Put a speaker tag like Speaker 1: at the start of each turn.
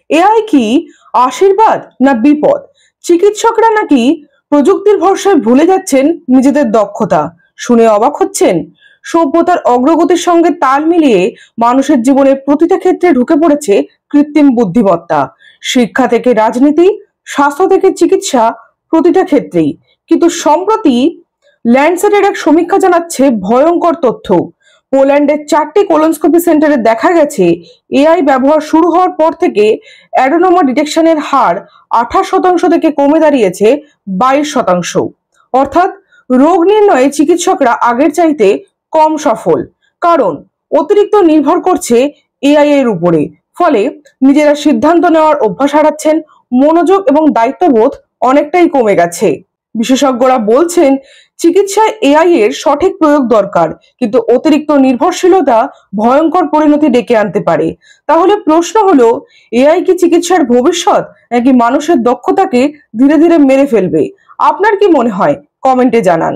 Speaker 1: AI কি আশীর্বাদ না বিপদ? চিকিৎসকরা নাকি প্রযুক্তির ভরসায় ভুলে যাচ্ছেন নিজেদের দক্ষতা? শুনে অবাক হচ্ছেন? সভ্যতার অগ্রগতির সঙ্গে তাল মিলিয়ে মানুষের জীবনের প্রতিটা ক্ষেত্রে ঢুকে পড়েছে কৃত্রিম বুদ্ধিমত্তা। শিক্ষা থেকে রাজনীতি, স্বাস্থ্য থেকে চিকিৎসা, প্রতিটা ক্ষেত্রেই। কিন্তু সম্প্রতি ল্যান্ডসেটের এক সমীক্ষা জানাচ্ছে ভয়ঙ্কর তথ্য। পোল্যান্ডের 4টি কোলোনোস্কোপি সেন্টারে দেখা গেছে এআই ব্যবহার শুরু হওয়ার পর থেকে অ্যাডেনোমা ডিটেকশনের হার 28% থেকে কমে দাঁড়িয়েছে 22%। অর্থাৎ রোগ নির্ণয়ে চিকিৎসকরা আগের চাইতে কম সফল, কারণ অতিরিক্ত নির্ভর করছে এআই এর উপরে। ফলে নিজেরা সিদ্ধান্ত নেওয়ার অভ্যাস হারাচ্ছেন, মনোযোগ এবং দায়িত্ববোধ অনেকটাই কমে গেছে। বিশেষজ্ঞরা বলছেন চিকিৎসায় এআই এর সঠিক প্রয়োগ দরকার, কিন্তু অতিরিক্ত নির্ভরশীলতা ভয়ঙ্কর পরিণতি ডেকে আনতে পারে। তাহলে প্রশ্ন হলো, এআই কি চিকিৎসার ভবিষ্যৎ, নাকি মানুষের দক্ষতাকে ধীরে ধীরে মেরে ফেলবে? আপনার কি মনে হয়? কমেন্টে জানান।